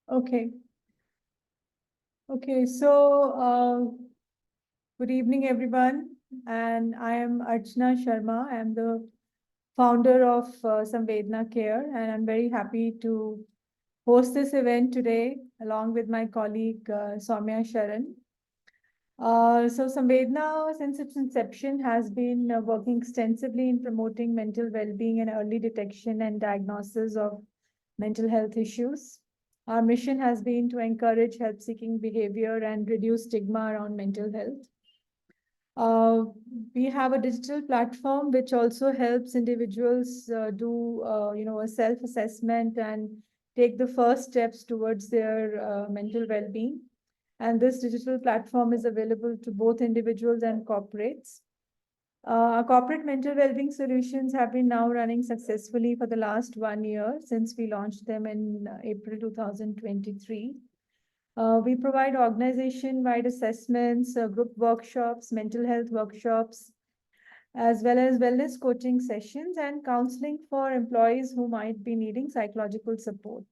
Okay. Okay. Good evening, everyone. And I am Archana Sharma. I am the founder of Samvedna Care, and I'm very happy to host this event today along with my colleague Soumya Sharan. Samvedna, since its inception, has been working extensively in promoting mental well-being and early detection and diagnosis of mental health issues. Our mission has been to encourage help-seeking behavior and reduce stigma around mental health. Uh, we have a digital platform which also helps individuals do, a self-assessment and take the first steps towards their mental well-being. And this digital platform is available to both individuals and corporates. Our corporate mental well-being solutions have been now running successfully for the last 1 year since we launched them in April 2023. We provide organization-wide assessments, group workshops, mental health workshops, as well as wellness coaching sessions and counseling for employees who might be needing psychological support.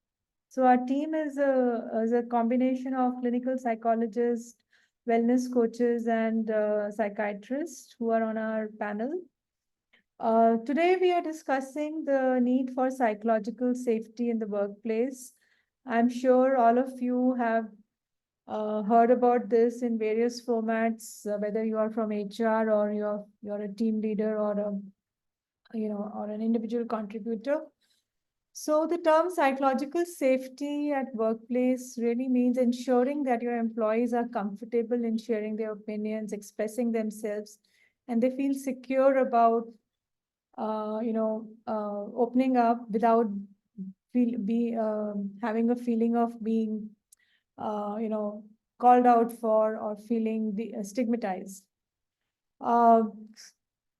So our team is a combination of clinical psychologists, wellness coaches, and psychiatrists who are on our panel. Today, we are discussing the need for psychological safety in the workplace. I'm sure all of you have heard about this in various formats, whether you are from HR or you're a team leader or or an individual contributor. So the term psychological safety at workplace really means ensuring that your employees are comfortable in sharing their opinions, expressing themselves, and they feel secure about opening up without having a feeling of being uh, you know called out for or feeling stigmatized. Uh,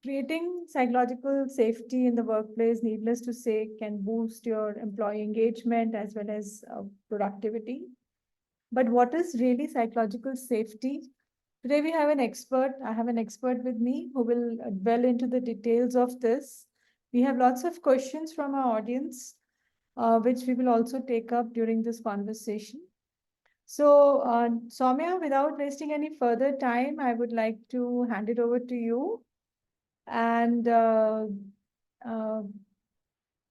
Creating psychological safety in the workplace, needless to say, can boost your employee engagement as well as productivity. But what is really psychological safety? Today we have an expert. I have an expert with me who will dwell into the details of this. We have lots of questions from our audience, which we will also take up during this conversation. So, Soumya, without wasting any further time, I would like to hand it over to you. And uh,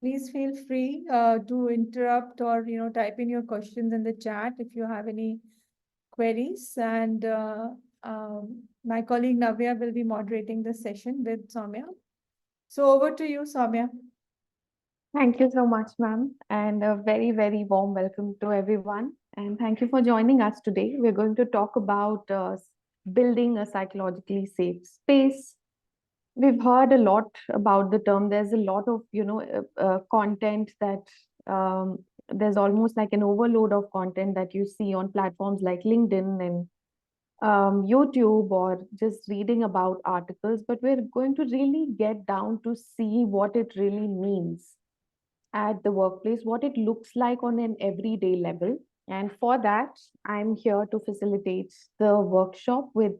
please feel free to interrupt or type in your questions in the chat if you have any queries. And my colleague Navya will be moderating the session with Soumya. So over to you, Soumya. Thank you so much, ma'am, and a very, very warm welcome to everyone. And thank you for joining us today. We're going to talk about building a psychologically safe space. We've heard a lot about the term. There's a lot of, content that there's almost like an overload of content that you see on platforms like LinkedIn and YouTube or just reading about articles. But we're going to really get down to see what it really means at the workplace, what it looks like on an everyday level. And for that, I'm here to facilitate the workshop with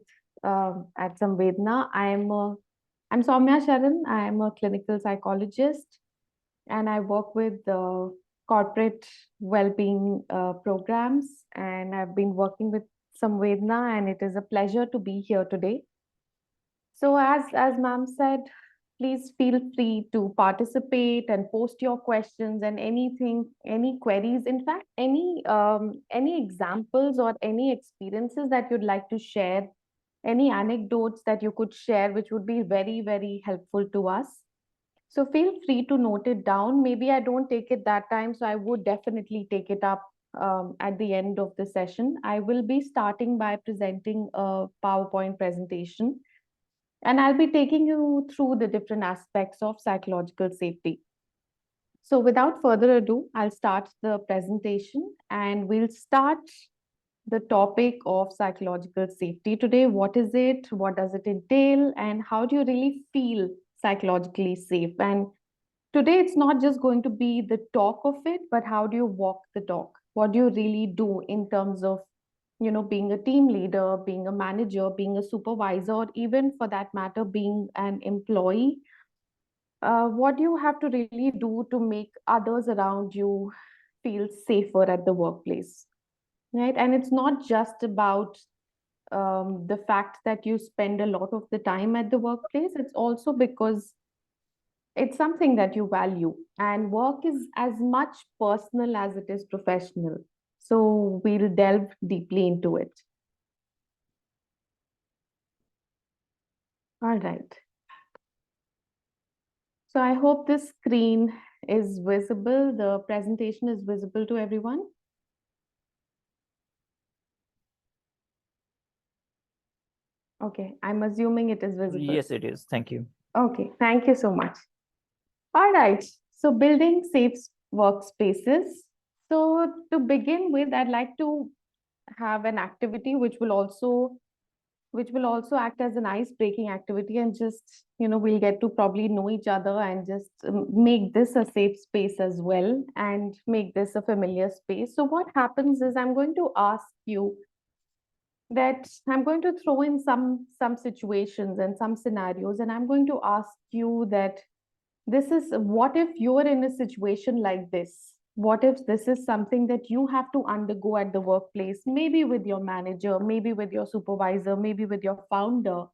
at Samvedna. I'm Soumya Sharan. I am a clinical psychologist, and I work with the corporate well-being programs. And I've been working with Samvedna, and it is a pleasure to be here today. So, as ma'am said, please feel free to participate and post your questions and anything, any queries. In fact, any examples or any experiences that you'd like to share, any anecdotes that you could share, which would be very, very helpful to us. So feel free to note it down. Maybe I don't take it that time, so I would definitely take it up at the end of the session. I will be starting by presenting a PowerPoint presentation, and I'll be taking you through the different aspects of psychological safety. So without further ado, I'll start the presentation and we'll start the topic of psychological safety today. What is it? What does it entail? And how do you really feel psychologically safe? And today it's not just going to be the talk of it, but how do you walk the talk? What do you really do in terms of being a team leader, being a manager, being a supervisor, or even for that matter, being an employee? What do you have to really do to make others around you feel safer at the workplace, right? And it's not just about the fact that you spend a lot of the time at the workplace, it's also because it's something that you value, and work is as much personal as it is professional. So we'll delve deeply into it. All right. So I hope this screen is visible. The presentation is visible to everyone. Okay, I'm assuming it is visible. Yes, it is. Thank you. Okay, thank you so much. All right, so building safe workspaces. So to begin with, I'd like to have an activity which will also act as an ice breaking activity, and just we'll get to probably know each other and just make this a safe space as well, and make this a familiar space. So what happens is I'm going to ask you that I'm going to throw in some situations and some scenarios, and I'm going to ask you that this is what if you're in a situation like this? What if this is something that you have to undergo at the workplace, maybe with your manager, maybe with your supervisor, maybe with your founder?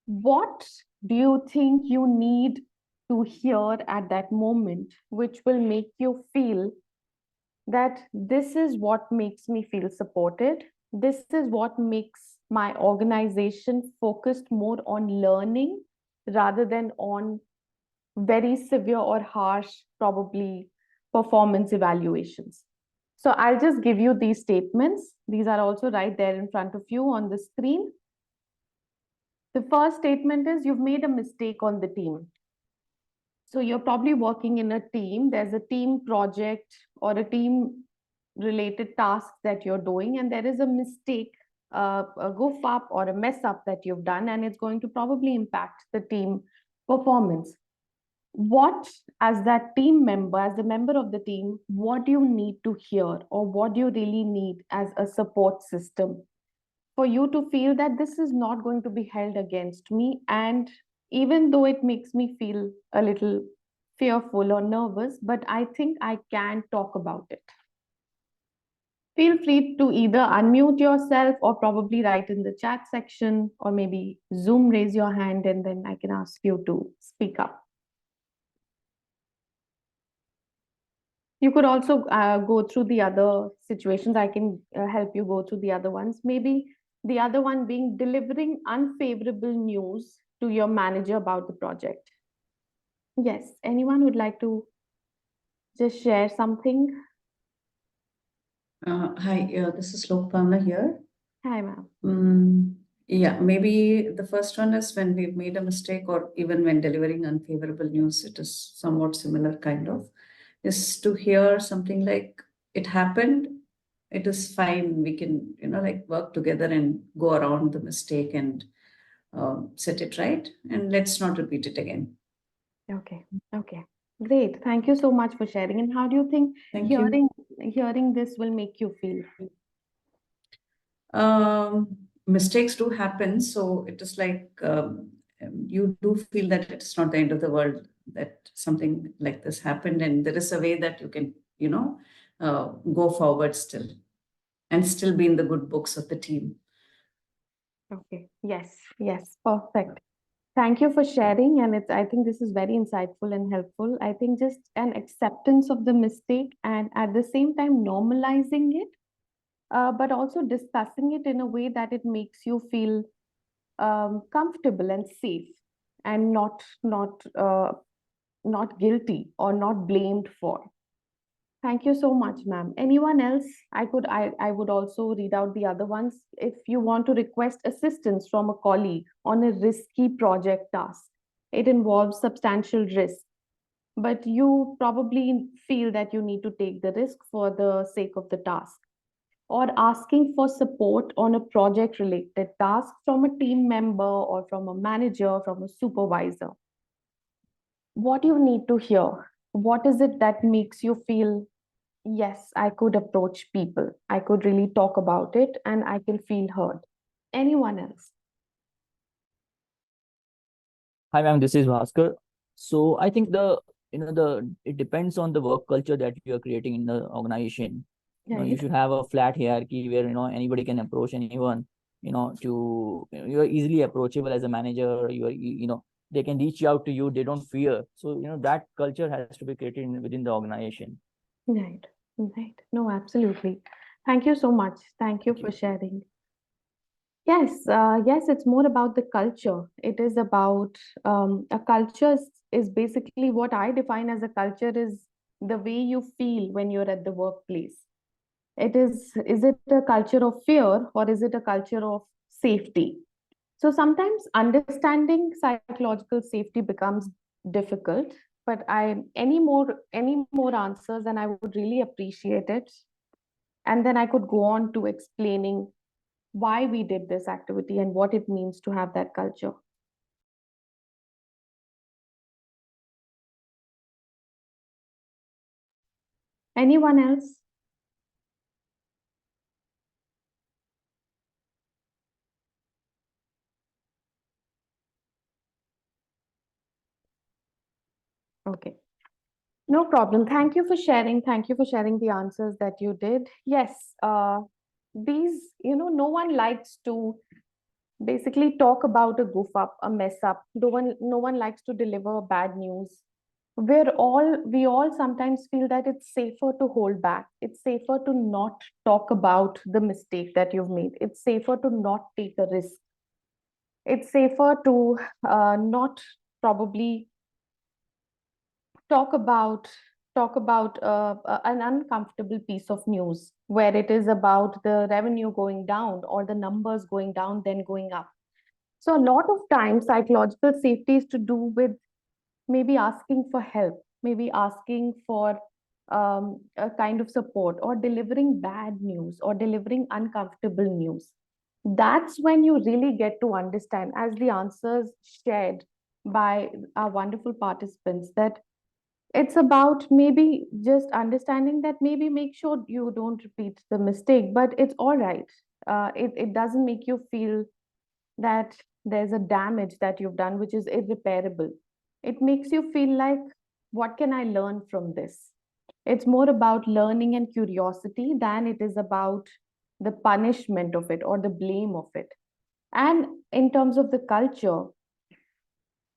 What do you think you need to hear at that moment, which will make you feel that this is what makes me feel supported? This is what makes my organization focused more on learning rather than on very severe or harsh, probably, performance evaluations. So I'll just give you these statements. These are also right there in front of you on the screen. The first statement is you've made a mistake on the team. So you're probably working in a team, there's a team project or a team related task that you're doing, and there is a mistake, a goof up or a mess up that you've done, and it's going to probably impact the team performance. What, as that team member, as a member of the team, what do you need to hear, or what do you really need as a support system for you to feel that this is not going to be held against me? And even though it makes me feel a little fearful or nervous, but I think I can talk about it. Feel free to either unmute yourself or probably write in the chat section, or maybe Zoom raise your hand and then I can ask you to speak up. You could also go through the other situations. I can help you go through the other ones. Maybe the other one being delivering unfavorable news to your manager about the project. Yes, anyone would like to just share something? Hi, this is Lokpamna here. Hi, ma'am. Yeah, maybe the first one is when we've made a mistake, or even when delivering unfavorable news, it is somewhat similar kind of, is to hear something like, it happened, it is fine, we can, like work together and go around the mistake and set it right, and let's not repeat it again. Okay, okay. Great. Thank you so much for sharing. And how do you think Thank you. hearing this will make you feel? Mistakes do happen, so it is like you do feel that it's not the end of the world that something like this happened, and there is a way that you can go forward still and still be in the good books of the team. Okay. Yes, yes, perfect. Thank you for sharing. And I think this is very insightful and helpful. I think just an acceptance of the mistake, and at the same time normalizing it, but also discussing it in a way that it makes you feel comfortable and safe, and not guilty or not blamed for. Thank you so much, ma'am. Anyone else? I would also read out the other ones. If you want to request assistance from a colleague on a risky project task, it involves substantial risk, but you probably feel that you need to take the risk for the sake of the task. Or asking for support on a project related task from a team member or from a manager, from a supervisor. What do you need to hear? What is it that makes you feel, yes, I could approach people, I could really talk about it, and I can feel heard? Anyone else? Hi, ma'am. This is Bhaskar. So I think the it depends on the work culture that you are creating in the organization. You Right. should have a flat hierarchy where anybody can approach anyone. You're easily approachable as a manager. They can reach out to you. They don't fear. So that culture has to be created within the organization. Right. Right. No, absolutely. Thank you so much. Thank you Thank for you. sharing. Yes, yes, it's more about the culture. It is about a culture is basically what I define as a culture is the way you feel when you're at the workplace. Is it a culture of fear or is it a culture of safety? So sometimes understanding psychological safety becomes difficult, but any more answers, and I would really appreciate it. And then I could go on to explaining why we did this activity and what it means to have that culture. Anyone else? Okay. No problem. Thank you for sharing. Thank you for sharing the answers that you did. Yes, no one likes to basically talk about a goof up, a mess up. No one likes to deliver bad news. We all sometimes feel that it's safer to hold back. It's safer to not talk about the mistake that you've made. It's safer to not take a risk. It's safer to not probably talk about an uncomfortable piece of news where it is about the revenue going down or the numbers going down then going up. So a lot of times psychological safety is to do with maybe asking for help, maybe asking for a kind of support, or delivering bad news or delivering uncomfortable news. That's when you really get to understand, as the answers shared by our wonderful participants, that it's about maybe just understanding that maybe make sure you don't repeat the mistake, but it's all right. It doesn't make you feel that there's a damage that you've done which is irreparable. It makes you feel like, what can I learn from this? It's more about learning and curiosity than it is about the punishment of it or the blame of it. And in terms of the culture,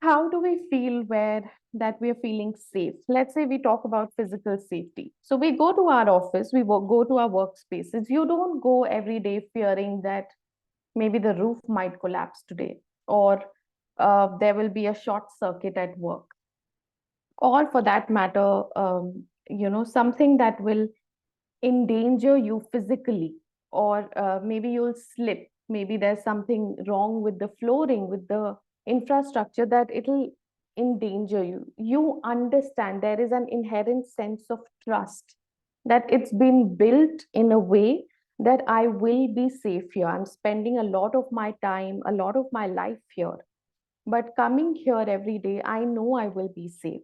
how do we feel where that we are feeling safe? Let's say we talk about physical safety. So we go to our office, go to our workspaces. You don't go every day fearing that maybe the roof might collapse today, or there will be a short circuit at work, or for that matter, something that will endanger you physically, or maybe you'll slip. Maybe there's something wrong with the flooring, with the infrastructure, that it'll endanger you. You understand there is an inherent sense of trust, that it's been built in a way that I will be safe here. I'm spending a lot of my time, a lot of my life here. But coming here every day, I know I will be safe.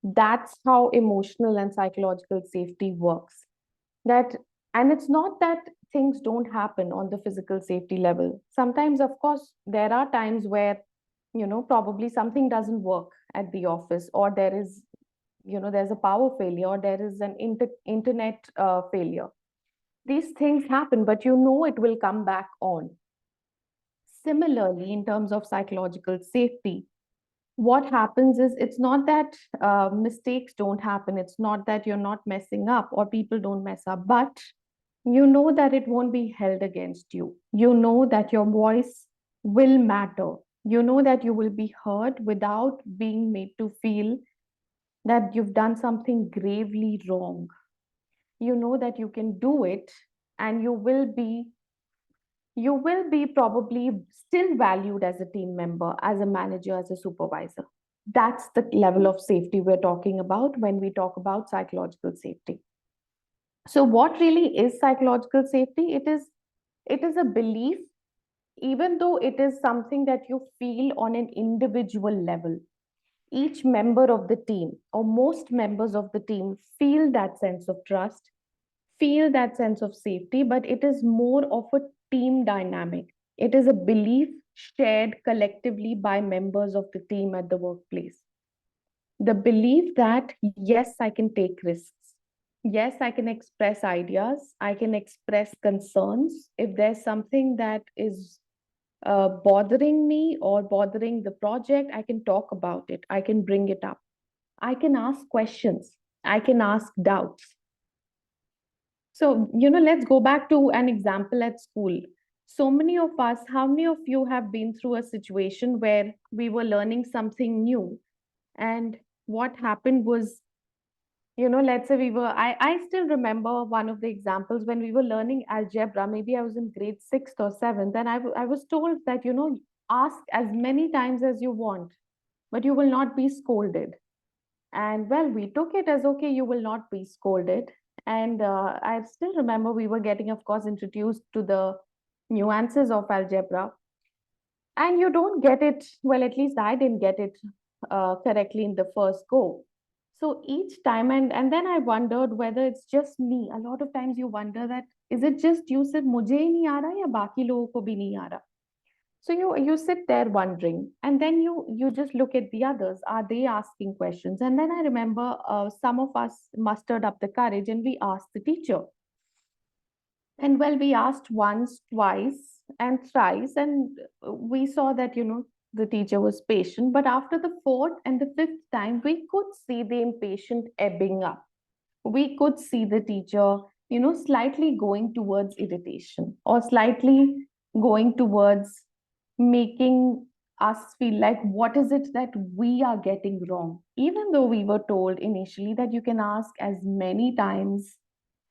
That's how emotional and psychological safety works. That, and it's not that things don't happen on the physical safety level. Sometimes, of course, there are times where probably something doesn't work at the office, or there's a power failure, or there is an internet failure. These things happen, but it will come back on. Similarly, in terms of psychological safety, what happens is, it's not that mistakes don't happen, it's not that you're not messing up or people don't mess up, but you know that it won't be held against you. You know that your voice will matter. You know that you will be heard without being made to feel that you've done something gravely wrong. You know that you can do it, and you will be probably still valued as a team member, as a manager, as a supervisor. That's the level of safety we're talking about when we talk about psychological safety. So what really is psychological safety? It is a belief, even though it is something that you feel on an individual level. Each member of the team, or most members of the team, feel that sense of trust, feel that sense of safety, but it is more of a team dynamic. It is a belief shared collectively by members of the team at the workplace. the belief that yes, I can take risks. Yes, I can express ideas. I can express concerns. If there's something that is bothering me or bothering the project, I can talk about it. I can bring it up. I can ask questions. I can ask doubts. So, let's go back to an example at school. So many of us, how many of you have been through a situation where we were learning something new? And what happened was, let's say I still remember one of the examples when we were learning algebra. Maybe I was in grade sixth or seventh, and I was told that, ask as many times as you want, but you will not be scolded. And well, we took it as okay, you will not be scolded. And I still remember we were getting, of course, introduced to the nuances of algebra. And you don't get it, well, at least I didn't get it correctly in the first go. So each time, and then I wondered whether it's just me. A lot of times you wonder that, is it just you said, mujhe hi nahi aa raha ya baki logo ko bhi nahi aa raha? So you sit there wondering, and then you just look at the others. Are they asking questions? And then I remember some of us mustered up the courage and we asked the teacher. And well, we asked once, twice, and thrice, and we saw that, the teacher was patient. But after the fourth and the fifth time, we could see the impatient ebbing up. We could see the teacher, slightly going towards irritation or slightly going towards making us feel like, what is it that we are getting wrong? Even though we were told initially that you can ask as many times,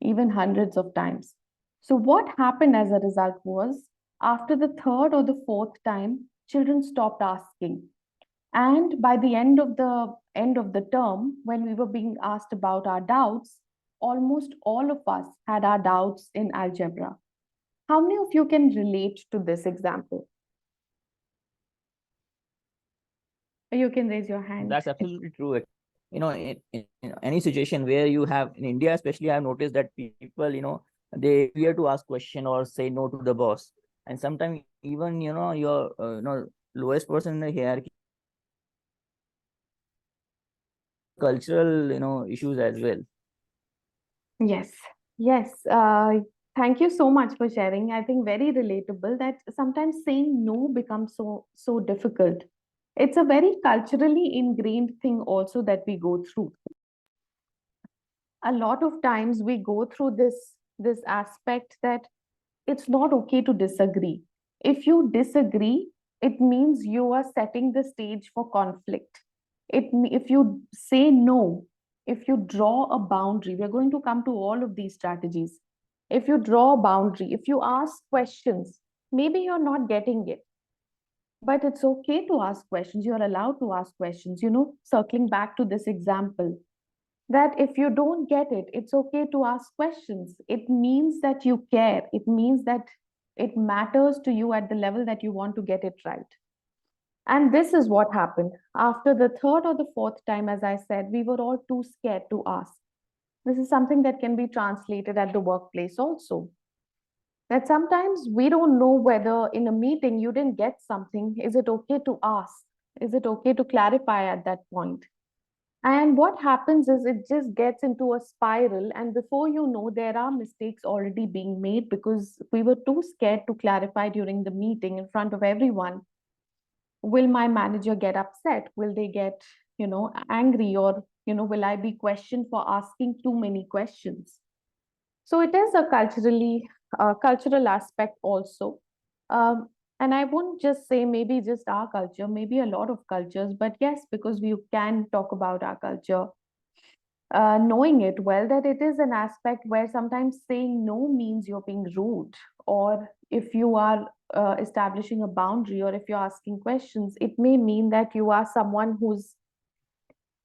even hundreds of times. So what happened as a result was, after the third or the fourth time, children stopped asking. And by the end of the term, when we were being asked about our doubts, almost all of us had our doubts in algebra. How many of you can relate to this example? You can raise your hand. That's absolutely true. In any situation where you have, in India especially, I've noticed that people, they fear to ask question or say no to the boss. And sometimes even, your, lowest person in the hierarchy, cultural, issues as well. Yes, yes. Thank you so much for sharing. I think very relatable that sometimes saying no becomes so difficult. It's a very culturally ingrained thing also that we go through. A lot of times we go through this aspect that it's not okay to disagree. If you disagree, it means you are setting the stage for conflict. If you say no, if you draw a boundary, we're going to come to all of these strategies. If you draw a boundary, if you ask questions, maybe you're not getting it, but it's okay to ask questions. You're allowed to ask questions. Circling back to this example, that if you don't get it, it's okay to ask questions. It means that you care. It means that it matters to you at the level that you want to get it right. And this is what happened. After the third or the fourth time, as I said, we were all too scared to ask. This is something that can be translated at the workplace also. That sometimes we don't know whether in a meeting you didn't get something. Is it okay to ask? Is it okay to clarify at that point? And what happens is it just gets into a spiral, and before you know, there are mistakes already being made because we were too scared to clarify during the meeting in front of everyone. Will my manager get upset? Will they get, angry? Or, will I be questioned for asking too many questions? So it is a cultural aspect also. And I wouldn't just say maybe just our culture, maybe a lot of cultures, but yes, because we can talk about our culture, knowing it well, that it is an aspect where sometimes saying no means you're being rude, or if you are establishing a boundary, or if you're asking questions, it may mean that you are someone who's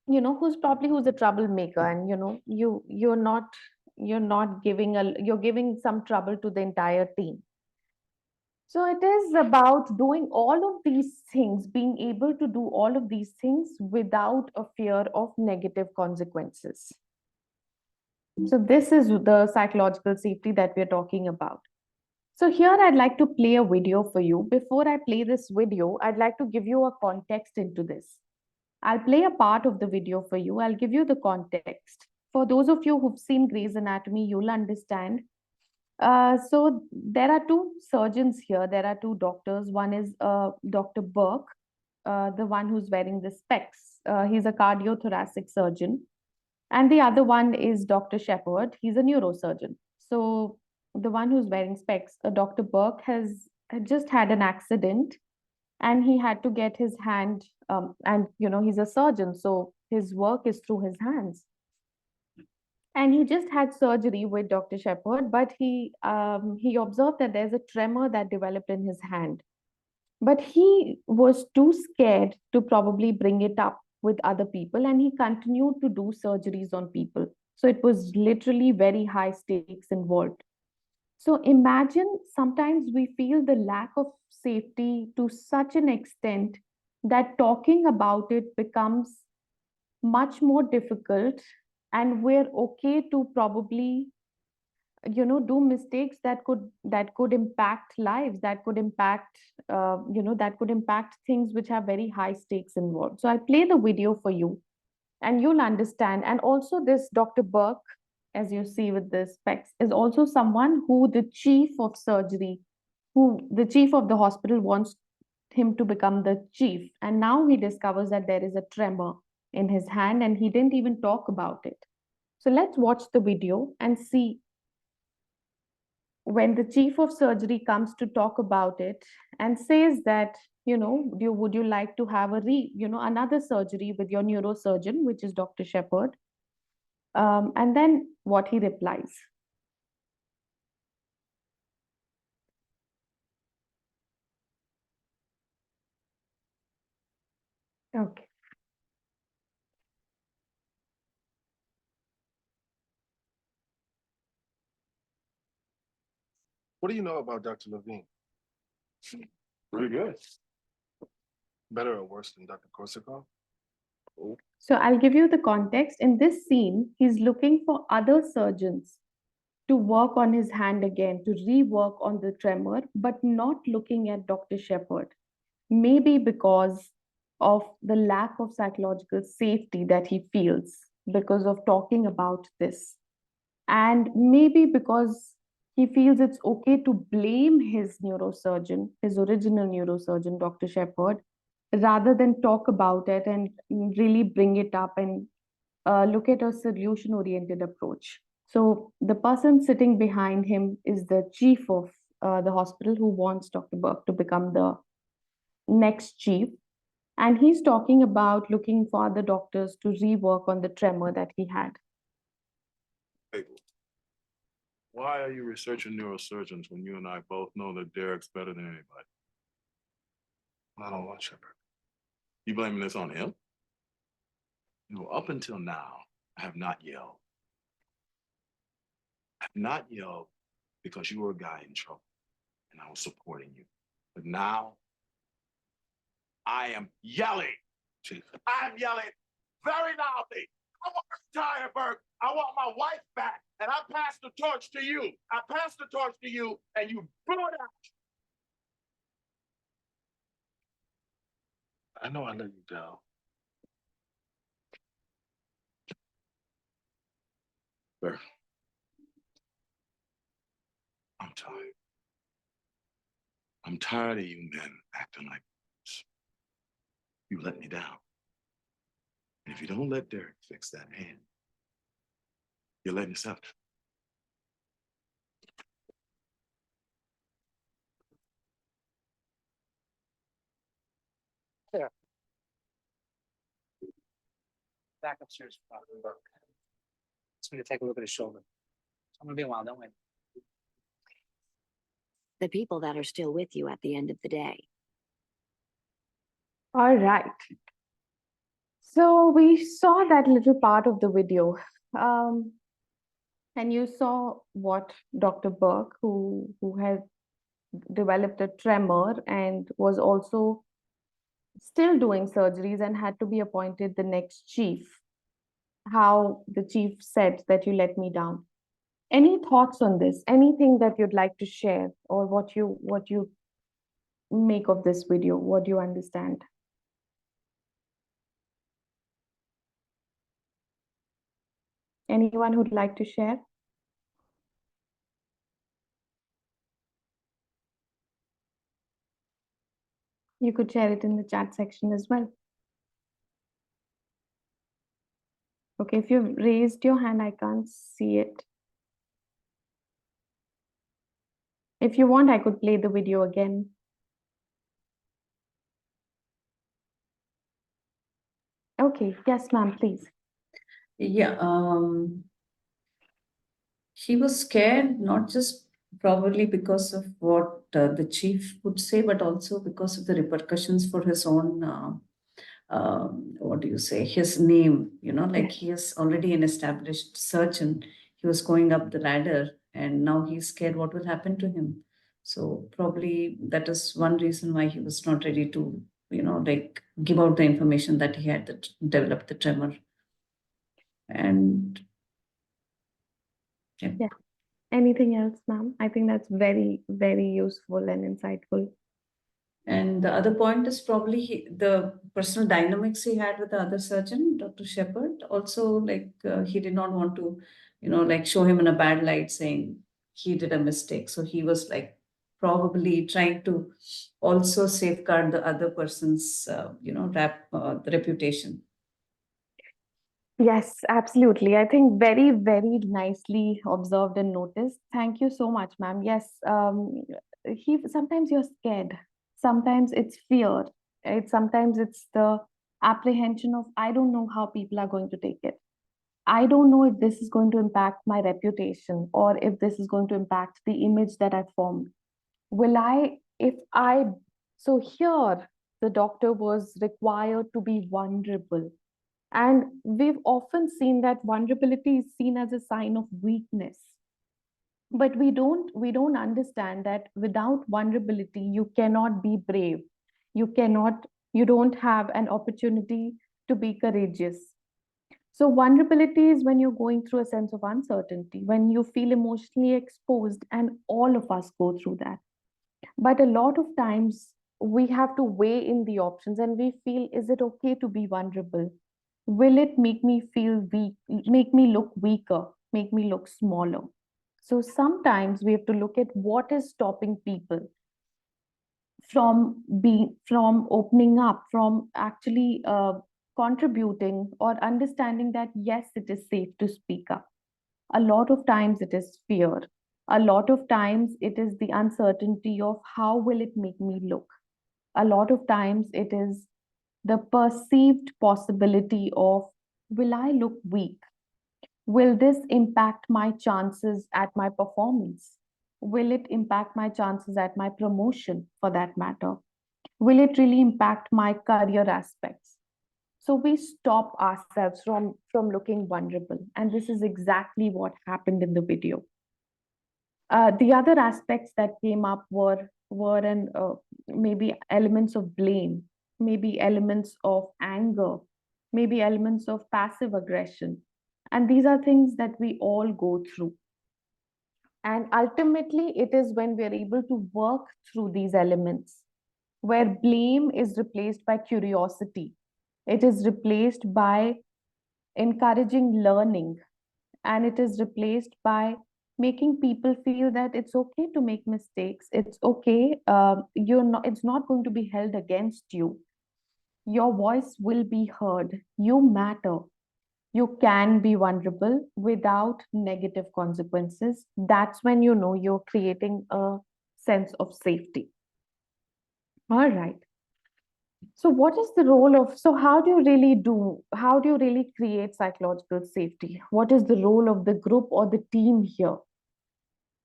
who's a troublemaker, and you're not you're giving some trouble to the entire team. So it is about doing all of these things, being able to do all of these things without a fear of negative consequences. So this is the psychological safety that we're talking about. So here I'd like to play a video for you. Before I play this video, I'd like to give you a context into this. I'll play a part of the video for you. I'll give you the context. For those of you who've seen Grey's Anatomy, you'll understand. So there are two surgeons here. There are two doctors. One is Dr. Burke, the one who's wearing the specs. He's a cardiothoracic surgeon. And the other one is Dr. Shepherd. He's a neurosurgeon. So the one who's wearing specs, Dr. Burke, had just had an accident, and he had to get his hand, and he's a surgeon, so his work is through his hands. And he just had surgery with Dr. Shepherd, but he observed that there's a tremor that developed in his hand. But he was too scared to probably bring it up with other people, and he continued to do surgeries on people. So it was literally very high stakes involved. So imagine sometimes we feel the lack of safety to such an extent that talking about it becomes much more difficult, and we're okay to probably do mistakes that could impact lives, that could impact things which have very high stakes involved. So I'll play the video for you and you'll understand. And also this Dr. Burke, as you see with the specs, is also someone who the chief of surgery, who the chief of the hospital wants him to become the chief. And now he discovers that there is a tremor in his hand and he didn't even talk about it. So let's watch the video and see when the chief of surgery comes to talk about it and says that, would you like to have another surgery with your neurosurgeon, which is Dr. Shepherd? And then what he replies. Okay. What do you know about Dr. Levine? Pretty good. Better or worse than Dr. Korsakov? So I'll give you the context. In this scene, he's looking for other surgeons to work on his hand again, to rework on the tremor, but not looking at Dr. Shepherd. Maybe because of the lack of psychological safety that he feels because of talking about this. And maybe because he feels it's okay to blame his neurosurgeon, his original neurosurgeon, Dr. Shepherd, rather than talk about it and really bring it up and look at a solution-oriented approach. So the person sitting behind him is the chief of the hospital who wants Dr. Burke to become the next chief. And he's talking about looking for other doctors to rework on the tremor that he had. Hey, why are you researching neurosurgeons when you and I both know that Derek's better than anybody? I don't want Shepard. You blaming this on him? Up until now, I have not yelled. I have not yelled because you were a guy in trouble and I was supporting you. But now, I am yelling. Chief. I'm yelling very loudly. I want to retire, Burke. I want my wife back. And I pass the torch to you. I pass the torch to you, and you blew it out. I know I let you down. Burke, I'm tired. I'm tired of you men acting like this. You let me down. And if you don't let Derek fix that hand, you're letting yourself down. Back upstairs for Dr. Burke. Just going to take a look at his shoulder. So I'm going to be a while, don't wait. The people that are still with you at the end of the day. All right. So we saw that little part of the video. And you saw what Dr. Burke, who had developed a tremor and was also still doing surgeries and had to be appointed the next chief, how the chief said that you let me down. Any thoughts on this? Anything that you'd like to share, or what you make of this video? What do you understand? Anyone who'd like to share? You could share it in the chat section as well. Okay, if you've raised your hand, I can't see it. If you want, I could play the video again. Okay, yes, ma'am, please. Yeah, he was scared, not just probably because of what the chief would say, but also because of the repercussions for his own, what do you say, his name, like he is already an established surgeon. He was going up the ladder and now he's scared what will happen to him. So probably that is one reason why he was not ready to, like give out the information that he had that developed the tremor. And Yeah. Anything else, ma'am? I think that's very, very useful and insightful. And the other point is probably the personal dynamics he had with the other surgeon, Dr. Shepard. Also, like he did not want to, like show him in a bad light, saying he did a mistake. So he was like probably trying to also safeguard the other person's, the reputation. Yes, absolutely. I think very, very nicely observed and noticed. Thank you so much, ma'am. Yes, he sometimes you're scared. Sometimes it's fear. Sometimes it's the apprehension of I don't know how people are going to take it. I don't know if this is going to impact my reputation or if this is going to impact the image that I've formed. Will I, if I, so here the doctor was required to be vulnerable, and we've often seen that vulnerability is seen as a sign of weakness. But we don't understand that without vulnerability, you cannot be brave. You don't have an opportunity to be courageous. So vulnerability is when you're going through a sense of uncertainty, when you feel emotionally exposed, and all of us go through that. But a lot of times we have to weigh in the options and we feel, is it okay to be vulnerable? Will it make me feel weak, make me look weaker, make me look smaller? So sometimes we have to look at what is stopping people from opening up, from actually contributing or understanding that yes, it is safe to speak up. A lot of times it is fear. A lot of times it is the uncertainty of how will it make me look. A lot of times it is the perceived possibility of will I look weak? Will this impact my chances at my performance? Will it impact my chances at my promotion for that matter? Will it really impact my career aspects? So we stop ourselves from looking vulnerable. And this is exactly what happened in the video. The other aspects that came up were maybe elements of blame, maybe elements of anger, maybe elements of passive aggression. And these are things that we all go through. And ultimately, it is when we are able to work through these elements where blame is replaced by curiosity. It is replaced by encouraging learning, and it is replaced by making people feel that it's okay to make mistakes. It's okay. You're not. It's not going to be held against you. Your voice will be heard. You matter. You can be vulnerable without negative consequences. That's when you know you're creating a sense of safety. All right. So what is the role of, so how do you really create psychological safety? What is the role of the group or the team here?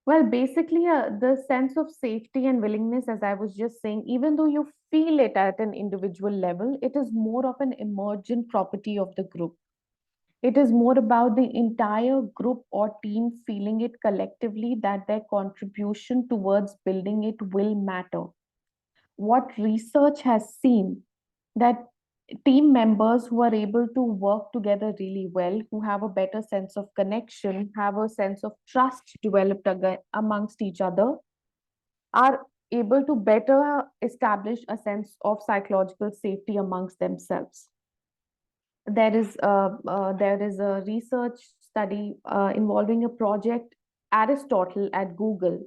Well, basically, the sense of safety and willingness, as I was just saying, even though you feel it at an individual level, it is more of an emergent property of the group. It is more about the entire group or team feeling it collectively that their contribution towards building it will matter. What research has seen that team members who are able to work together really well, who have a better sense of connection, have a sense of trust developed amongst each other, are able to better establish a sense of psychological safety amongst themselves. There is a research study involving a project Aristotle at Google,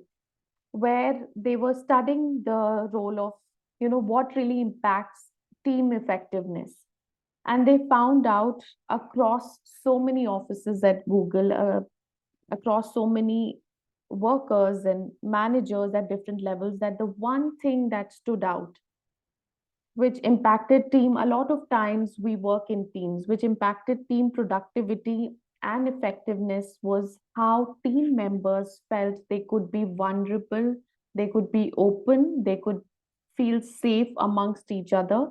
where they were studying the role of, what really impacts team effectiveness. And they found out across so many offices at Google, across so many workers and managers at different levels, that the one thing that stood out, which impacted team, a lot of times we work in teams, which impacted team productivity and effectiveness, was how team members felt they could be vulnerable, they could be open, they could feel safe amongst each other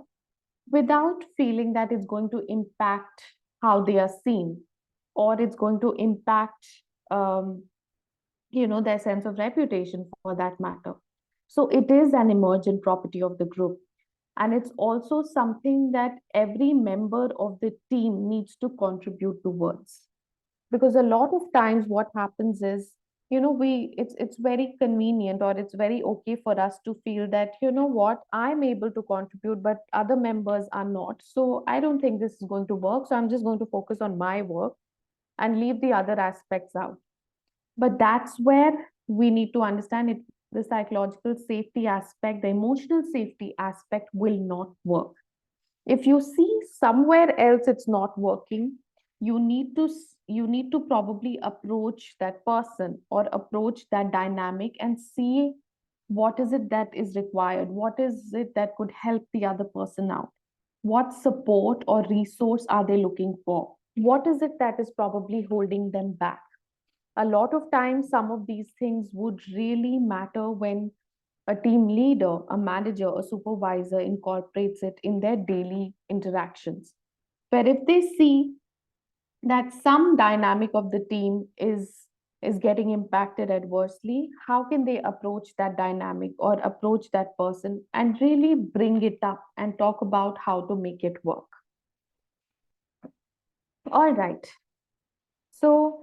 without feeling that it's going to impact how they are seen, or it's going to impact their sense of reputation, for that matter. So it is an emergent property of the group, and it's also something that every member of the team needs to contribute towards. Because a lot of times what happens is, it's very convenient, or it's very okay for us to feel that, what, I'm able to contribute, but other members are not. So I don't think this is going to work. So I'm just going to focus on my work and leave the other aspects out. But that's where we need to understand it. The psychological safety aspect, the emotional safety aspect will not work. If you see somewhere else it's not working, you need to probably approach that person or approach that dynamic and see what is it that is required, what is it that could help the other person out, what support or resource are they looking for, what is it that is probably holding them back. A lot of times some of these things would really matter when a team leader, a manager, a supervisor incorporates it in their daily interactions. Where if they see that some dynamic of the team is getting impacted adversely, how can they approach that dynamic or approach that person and really bring it up and talk about how to make it work? All right. So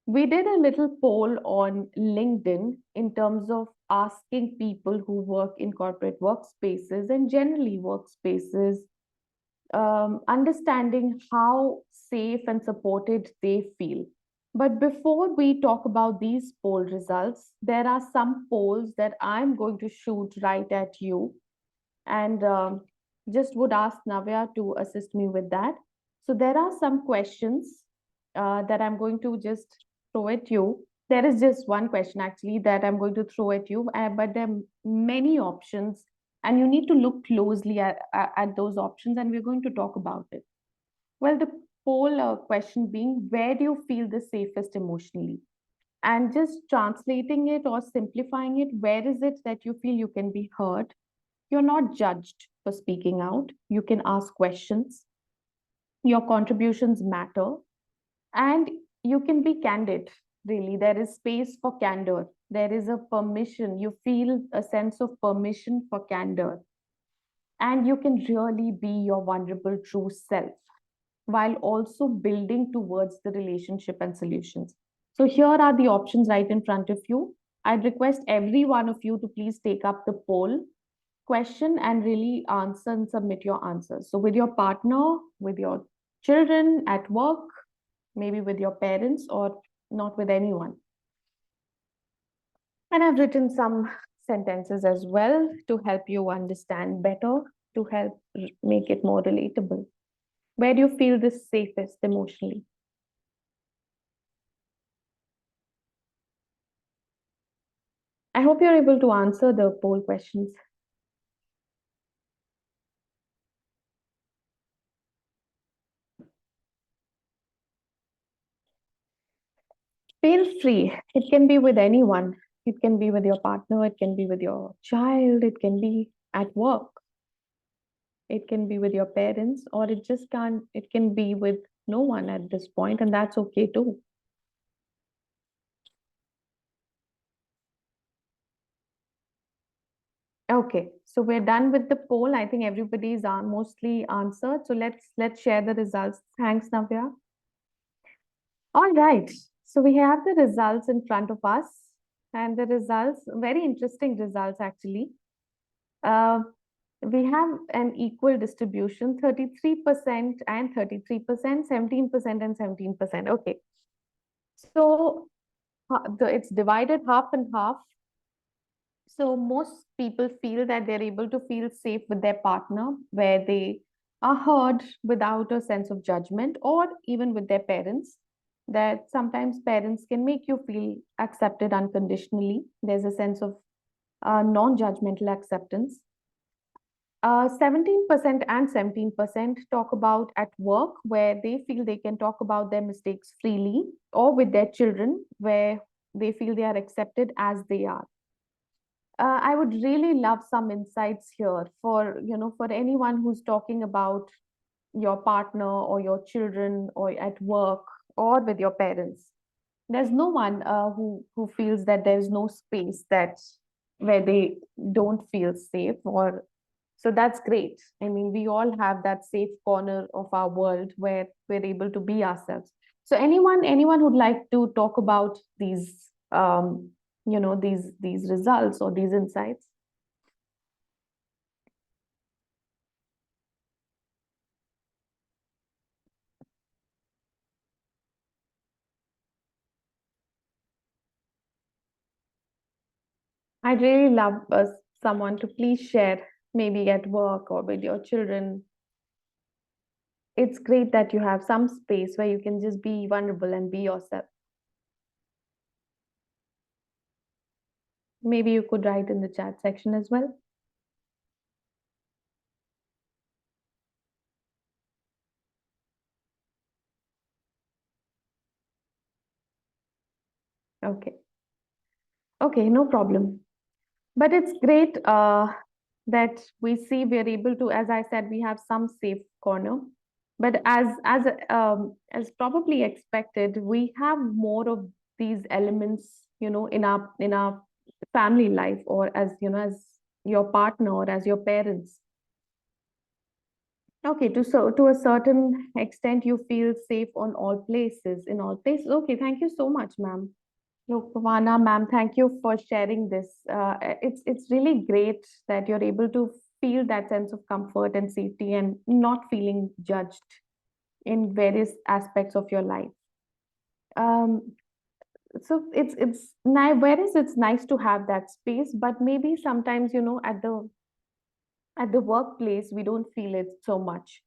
we did a little poll on LinkedIn in terms of asking people who work in corporate workspaces and generally workspaces, understanding how safe and supported they feel. But before we talk about these poll results, there are some polls that I'm going to shoot right at you, and just would ask Navya to assist me with that. So there are some questions that I'm going to just throw at you. There is just one question actually that I'm going to throw at you, but there are many options, and you need to look closely at those options, and we're going to talk about it. Well, the poll question being, where do you feel the safest emotionally? And just translating it or simplifying it, where is it that you feel you can be heard? You're not judged for speaking out. You can ask questions. Your contributions matter. And you can be candid, really. There is space for candor. There is a permission. You feel a sense of permission for candor. And you can really be your vulnerable true self while also building towards the relationship and solutions. So here are the options right in front of you. I'd request every one of you to please take up the poll question and really answer and submit your answers. So with your partner, with your children, at work, maybe with your parents, or not with anyone. And I've written some sentences as well to help you understand better, to help make it more relatable. Where do you feel the safest emotionally? I hope you're able to answer the poll questions. Feel free. It can be with anyone. It can be with your partner. It can be with your child. It can be at work. It can be with your parents, or it can be with no one at this point, and that's okay too. Okay, so we're done with the poll. I think everybody's mostly answered. So let's share the results. Thanks, Navya. All right, so we have the results in front of us, and the results, very interesting results actually. We have an equal distribution, 33% and 33%, 17% and 17%. Okay, So it's divided half and half. So most people feel that they're able to feel safe with their partner, where they are heard without a sense of judgment, or even with their parents. That sometimes parents can make you feel accepted unconditionally. There's a sense of non-judgmental acceptance. 17% and 17% talk about at work, where they feel they can talk about their mistakes freely, or with their children, where they feel they are accepted as they are. I would really love some insights here for, for anyone who's talking about your partner or your children or at work or with your parents. There's no one who feels that there's no space that where they don't feel safe, or so that's great. I mean, we all have that safe corner of our world where we're able to be ourselves. So anyone who'd like to talk about these these results or these insights? I'd really love someone to please share, maybe at work or with your children. It's great that you have some space where you can just be vulnerable and be yourself. Maybe you could write in the chat section as well. Okay. Okay, no problem. But it's great that we see we're able to, as I said, we have some safe corner. But as probably expected, we have more of these elements, in our family life, or as as your partner or as your parents. Okay, to a certain extent, you feel safe on all places, in all places. Okay, thank you so much, ma'am. Look, Pavana, ma'am, thank you for sharing this. It's really great that you're able to feel that sense of comfort and safety and not feeling judged in various aspects of your life. So it's nice, whereas it's nice to have that space, but maybe sometimes, at the workplace, we don't feel it so much.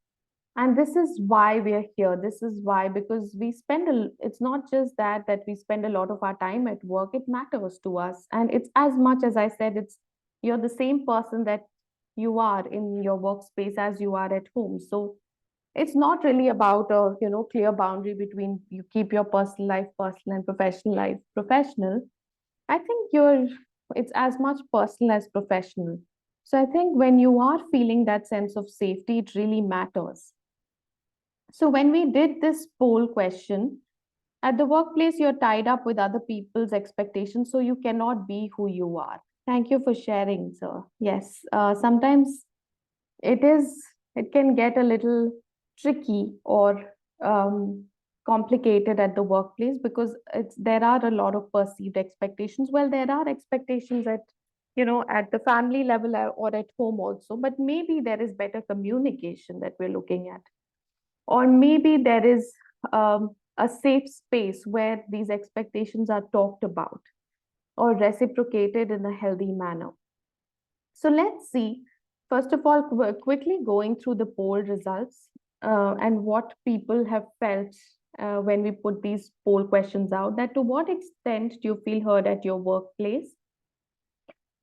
And this is why we're here. This is why, because it's not just that we spend a lot of our time at work, it matters to us. And it's as much as I said, you're the same person that you are in your workspace as you are at home. So it's not really about a, clear boundary between you keep your personal life personal and professional life professional. I think it's as much personal as professional. So I think when you are feeling that sense of safety, it really matters. So when we did this poll question, at the workplace, you're tied up with other people's expectations, so you cannot be who you are. Thank you for sharing, sir. Yes, sometimes it can get a little tricky or complicated at the workplace, because there are a lot of perceived expectations. Well, there are expectations at the family level or at home also, but maybe there is better communication that we're looking at. Or maybe there is a safe space where these expectations are talked about or reciprocated in a healthy manner. So let's see, first of all, quickly going through the poll results and what people have felt when we put these poll questions out, that to what extent do you feel heard at your workplace?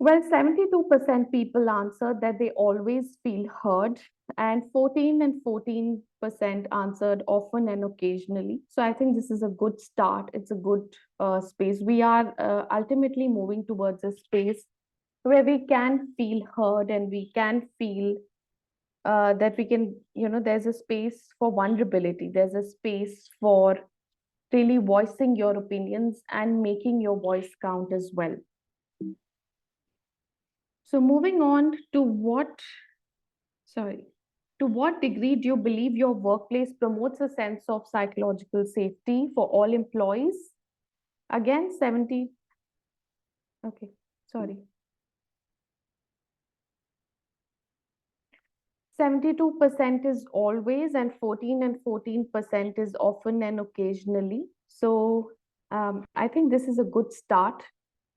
Well, 72% people answered that they always feel heard, and 14% answered often and occasionally. So I think this is a good start. It's a good space. We are ultimately moving towards a space where we can feel heard, and we can feel that we can, there's a space for vulnerability. There's a space for really voicing your opinions and making your voice count as well. So moving on to to what degree do you believe your workplace promotes a sense of psychological safety for all employees? Again, 70. Okay, sorry. 72% is always, and 14% is often and occasionally. So I think this is a good start,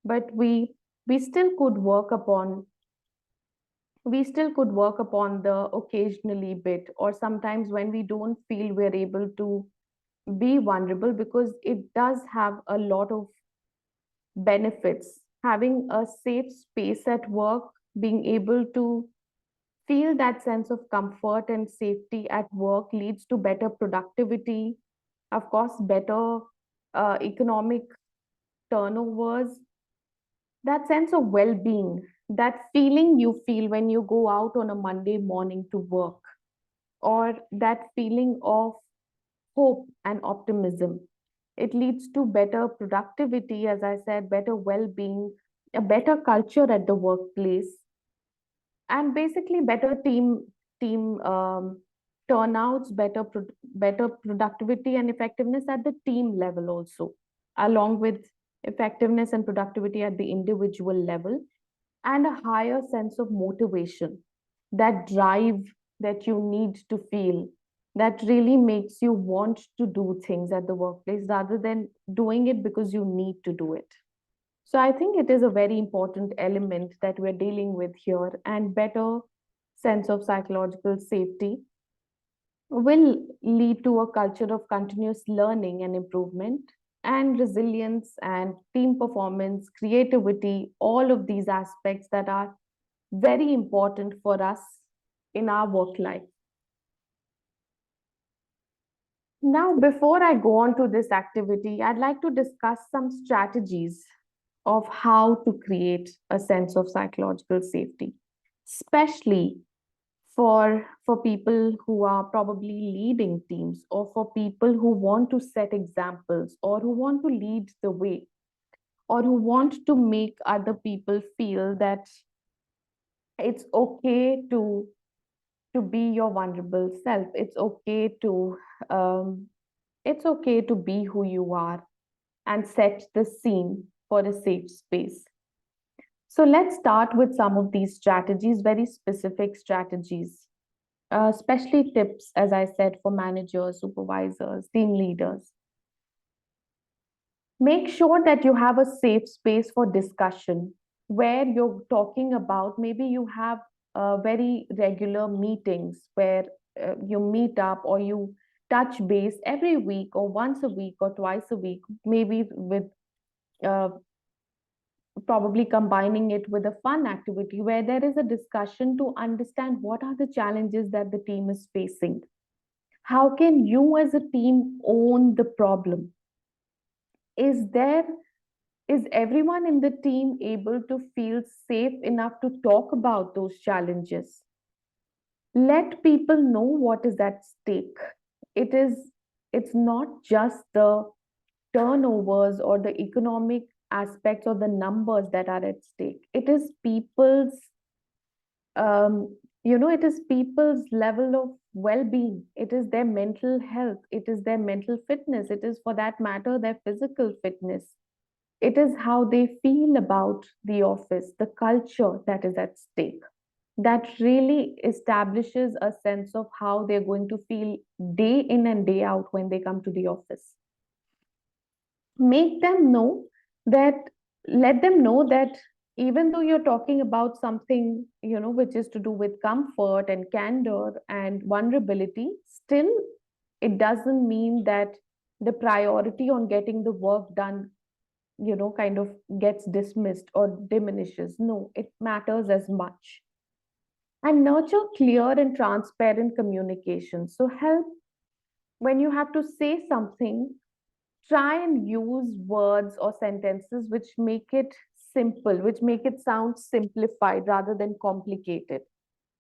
but we still could work upon the occasionally bit, or sometimes when we don't feel we're able to be vulnerable, because it does have a lot of benefits. Having a safe space at work, being able to feel that sense of comfort and safety at work leads to better productivity, of course, better economic turnovers, that sense of well being, that feeling you feel when you go out on a Monday morning to work, or that feeling of hope and optimism. It leads to better productivity, as I said, better well being, a better culture at the workplace, and basically better team turnouts, better productivity and effectiveness at the team level also, along with effectiveness and productivity at the individual level, and a higher sense of motivation, that drive that you need to feel, that really makes you want to do things at the workplace rather than doing it because you need to do it. So I think it is a very important element that we're dealing with here, and better sense of psychological safety will lead to a culture of continuous learning and improvement, and resilience and team performance, creativity, all of these aspects that are very important for us in our work life. Now, before I go on to this activity, I'd like to discuss some strategies of how to create a sense of psychological safety, especially for people who are probably leading teams, or for people who want to set examples, or who want to lead the way, or who want to make other people feel that it's okay to be your vulnerable self. It's okay to be who you are, and set the scene for a safe space. So let's start with some of these strategies, very specific strategies, especially tips, as I said, for managers, supervisors, team leaders. Make sure that you have a safe space for discussion, where you're talking about, maybe you have very regular meetings where you meet up, or you touch base every week, or once a week, or twice a week, maybe with uh, probably combining it with a fun activity where there is a discussion to understand what are the challenges that the team is facing. How can you as a team own the problem? Is everyone in the team able to feel safe enough to talk about those challenges? Let people know what is at stake. It's not just the turnovers or the economic aspects or the numbers that are at stake. It is people's it is people's level of well-being. It is their mental health. It is their mental fitness. It is, for that matter, their physical fitness. It is how they feel about the office, the culture that is at stake. That really establishes a sense of how they're going to feel day in and day out when they come to the office. Make them know that, let them know that even though you're talking about something, which is to do with comfort and candor and vulnerability, still it doesn't mean that the priority on getting the work done, kind of gets dismissed or diminishes. No, it matters as much. And nurture clear and transparent communication. So help when you have to say something, try and use words or sentences which make it simple, which make it sound simplified rather than complicated,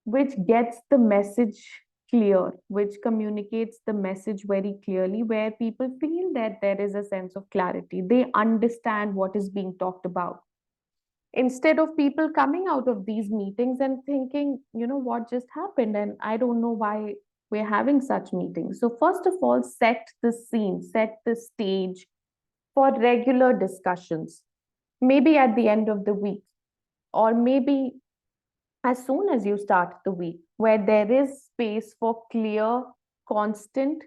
which gets the message clear, which communicates the message very clearly, where people feel that there is a sense of clarity. They understand what is being talked about. Instead of people coming out of these meetings and thinking, what just happened? And I don't know why we're having such meetings. So, first of all, set the scene, set the stage for regular discussions, maybe at the end of the week, or maybe as soon as you start the week, where there is space for clear, constant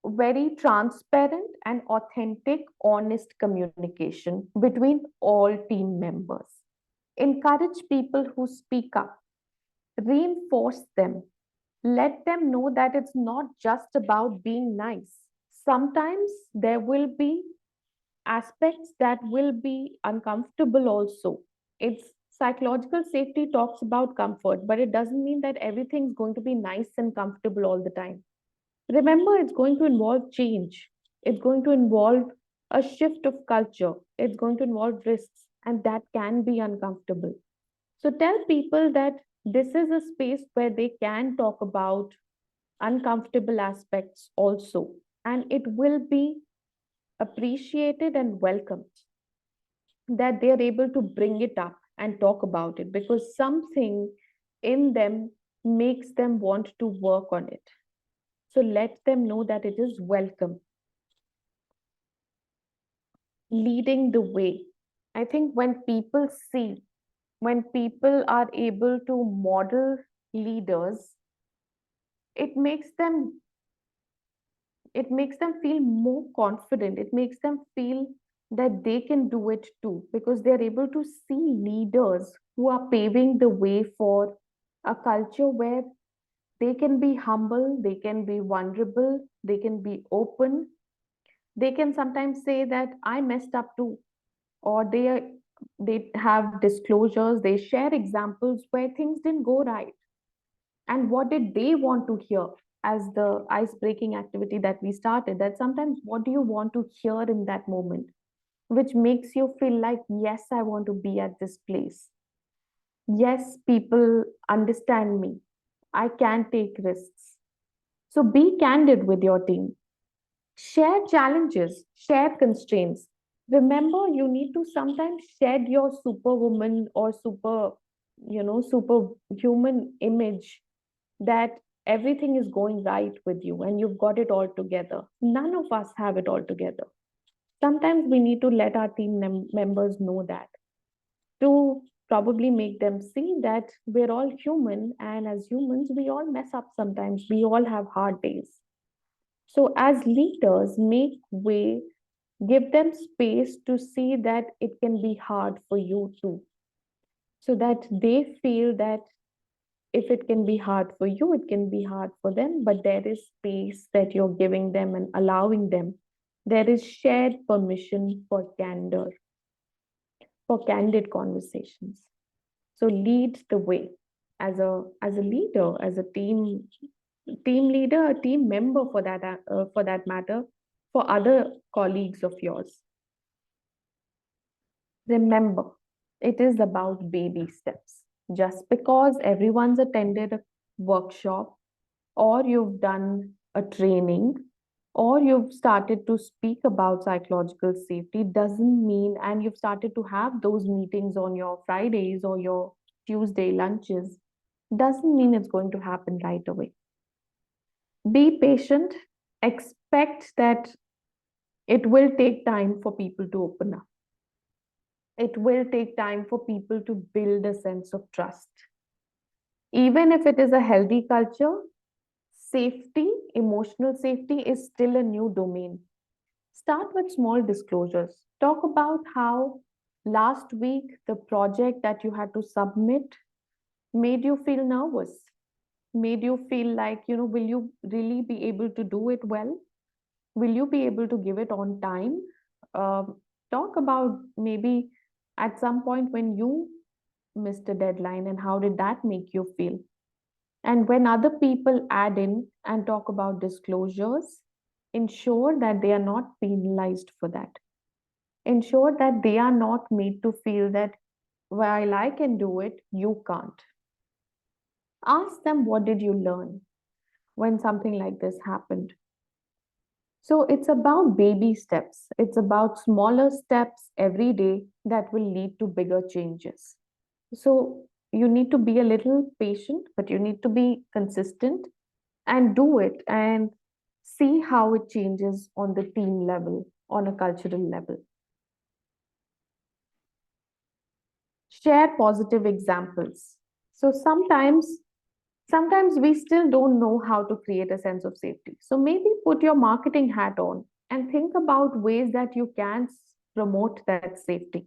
very transparent and authentic, honest communication between all team members. Encourage people who speak up, reinforce them, let them know that it's not just about being nice. Sometimes there will be aspects that will be uncomfortable also. It's psychological safety talks about comfort, but it doesn't mean that everything's going to be nice and comfortable all the time. Remember, it's going to involve change, it's going to involve a shift of culture, it's going to involve risks, and that can be uncomfortable. So tell people that this is a space where they can talk about uncomfortable aspects also, and it will be appreciated and welcomed that they are able to bring it up and talk about it because something in them makes them want to work on it. So let them know that it is welcome. Leading the way. I think when people are able to model leaders, it makes them feel more confident. It makes them feel that they can do it too because they're able to see leaders who are paving the way for a culture where they can be humble, they can be vulnerable, they can be open. They can sometimes say that I messed up too, or they have disclosures, they share examples where things didn't go right. And what did they want to hear as the ice breaking activity that we started? That sometimes what do you want to hear in that moment, which makes you feel like, yes, I want to be at this place. Yes, people understand me. I can take risks. So be candid with your team. Share challenges, share constraints. Remember, you need to sometimes shed your superwoman or superhuman image that everything is going right with you and you've got it all together. None of us have it all together. Sometimes we need to let our team members know that to probably make them see that we're all human, and as humans, we all mess up sometimes. We all have hard days. So, as leaders, make way, give them space to see that it can be hard for you too, so that they feel that if it can be hard for you, it can be hard for them, but there is space that you're giving them and allowing them. There is shared permission for candor, for candid conversations. So lead the way as a leader, as a team leader, a team member for that matter, for other colleagues of yours. Remember, it is about baby steps. Just because everyone's attended a workshop, or you've done a training, or you've started to speak about psychological safety, doesn't mean, and you've started to have those meetings on your Fridays or your Tuesday lunches, doesn't mean it's going to happen right away. Be patient, expect that it will take time for people to open up. It will take time for people to build a sense of trust. Even if it is a healthy culture, safety, emotional safety is still a new domain. Start with small disclosures. Talk about how last week the project that you had to submit made you feel nervous, made you feel like, will you really be able to do it well? Will you be able to give it on time? Talk about maybe at some point when you missed a deadline and how did that make you feel? And when other people add in and talk about disclosures, ensure that they are not penalized for that. Ensure that they are not made to feel that while I can do it, you can't. Ask them, what did you learn when something like this happened? So it's about baby steps. It's about smaller steps every day that will lead to bigger changes. So you need to be a little patient, but you need to be consistent and do it and see how it changes on the team level, on a cultural level. Share positive examples. So sometimes Sometimes we still don't know how to create a sense of safety. So maybe put your marketing hat on and think about ways that you can promote that safety.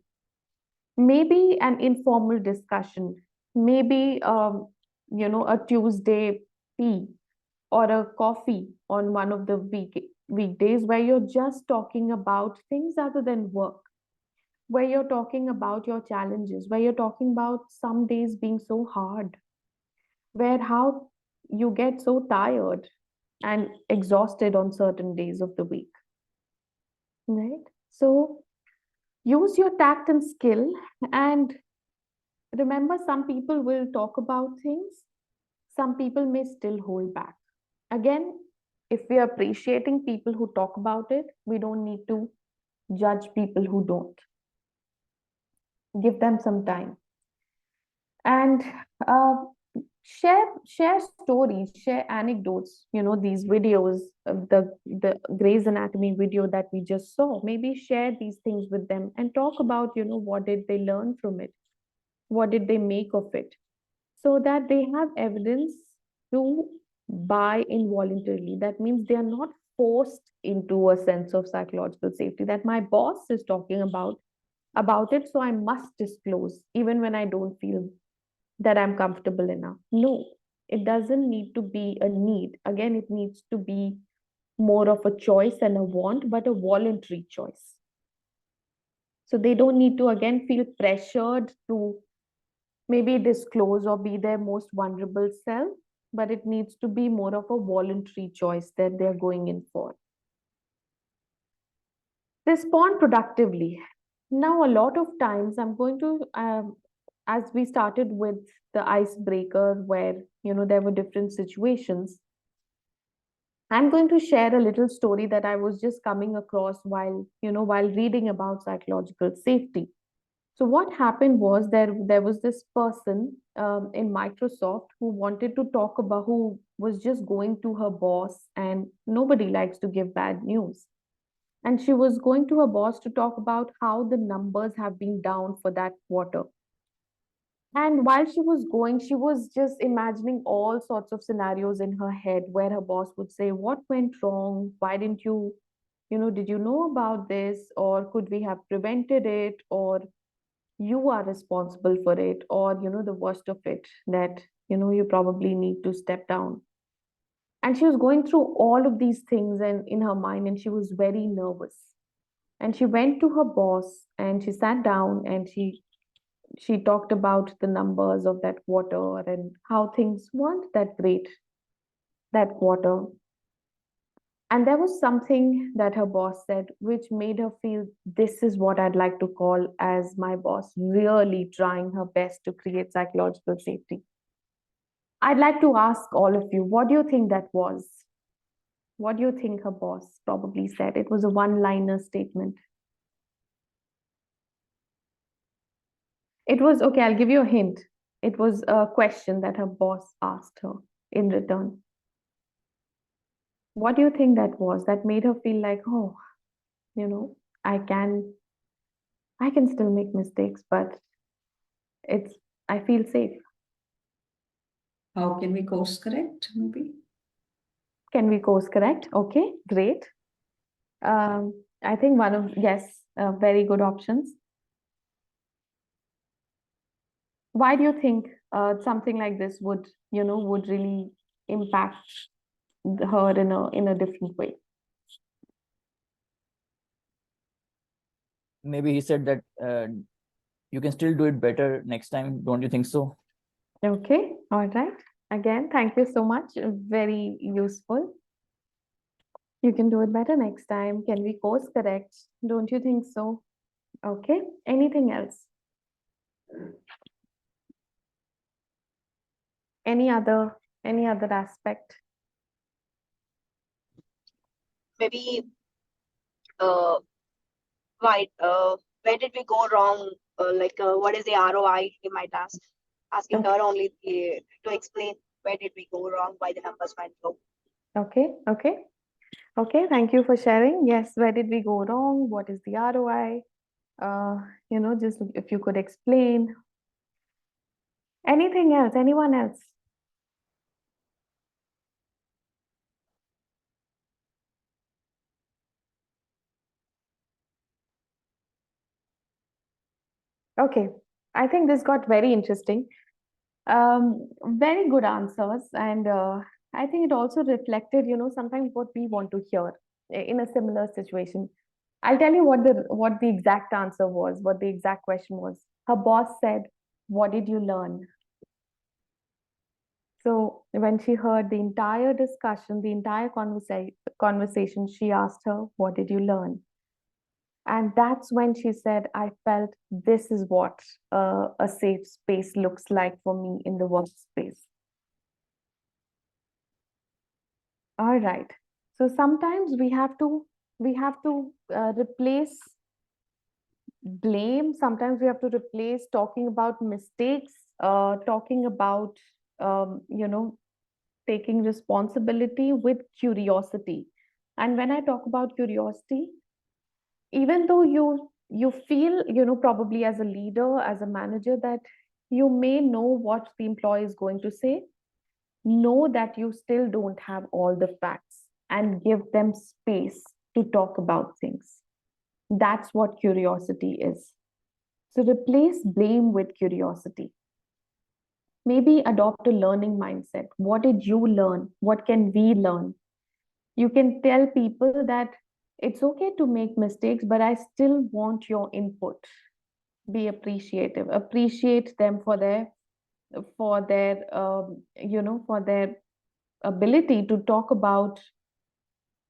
Maybe an informal discussion, maybe a Tuesday tea or a coffee on one of the weekdays where you're just talking about things other than work, where you're talking about your challenges, where you're talking about some days being so hard, where how you get so tired and exhausted on certain days of the week, right? So use your tact and skill, and remember, some people will talk about things, some people may still hold back. Again, if we are appreciating people who talk about it, we don't need to judge people who don't. Give them some time. And uh, share stories, share anecdotes. These videos, the Grey's Anatomy video that we just saw, maybe share these things with them and talk about what did they learn from it, what did they make of it, so that they have evidence to buy involuntarily. That means they are not forced into a sense of psychological safety, that my boss is talking about it, so I must disclose even when I don't feel that I'm comfortable enough. No, it doesn't need to be a need. Again, it needs to be more of a choice and a want, but a voluntary choice. So they don't need to again feel pressured to maybe disclose or be their most vulnerable self, but it needs to be more of a voluntary choice that they're going in for. Respond productively. Now, a lot of times I'm going to, as we started with the icebreaker where, there were different situations, I'm going to share a little story that I was just coming across while reading about psychological safety. So what happened was there was this person in Microsoft who wanted to talk about, who was just going to her boss, and nobody likes to give bad news. And she was going to her boss to talk about how the numbers have been down for that quarter. And while she was going, she was just imagining all sorts of scenarios in her head where her boss would say, "What went wrong? Why didn't you, did you know about this? Or could we have prevented it? Or you are responsible for it? Or, the worst of it, that, you probably need to step down." And she was going through all of these things and in her mind, and she was very nervous. And she went to her boss and she sat down and she talked about the numbers of that quarter and how things weren't that great that quarter. And there was something that her boss said which made her feel, this is what I'd like to call as my boss really trying her best to create psychological safety. I'd like to ask all of you, what do you think that was? What do you think her boss probably said? It was a one-liner statement. It was, okay, I'll give you a hint. It was a question that her boss asked her in return. What do you think that was that made her feel like, oh, I can still make mistakes, but I feel safe. How can we course correct, maybe? Can we course correct? Okay, great. I think very good options. Why do you think something like this would really impact her in a different way? Maybe he said that you can still do it better next time. Don't you think so? Okay, all right. Again, thank you so much. Very useful. You can do it better next time. Can we course correct? Don't you think so? Okay. Anything else? Any other aspect? Maybe uh where did we go wrong, what is the ROI, he might ask, asking Okay. her only to explain where did we go wrong, why the numbers went low. Okay. Thank you for sharing. Yes, where did we go wrong? What is the ROI? Just if you could explain. Anything else? Anyone else? Okay, I think this got very interesting. Very good answers, and I think it also reflected, sometimes what we want to hear in a similar situation. I'll tell you what the exact answer was, what the exact question was. Her boss said, "What did you learn?" So when she heard the entire discussion, the entire conversation, she asked her, "What did you learn?" And that's when she said, "I felt this is what a safe space looks like for me in the workspace." All right. So sometimes we have to replace blame. Sometimes we have to replace talking about mistakes, talking about taking responsibility with curiosity. And when I talk about curiosity, even though you feel, probably as a leader, as a manager, that you may know what the employee is going to say, know that you still don't have all the facts and give them space to talk about things. That's what curiosity is. So replace blame with curiosity. Maybe adopt a learning mindset. What did you learn? What can we learn? You can tell people that it's okay to make mistakes, but I still want your input. Be appreciative. Appreciate them for their ability to talk about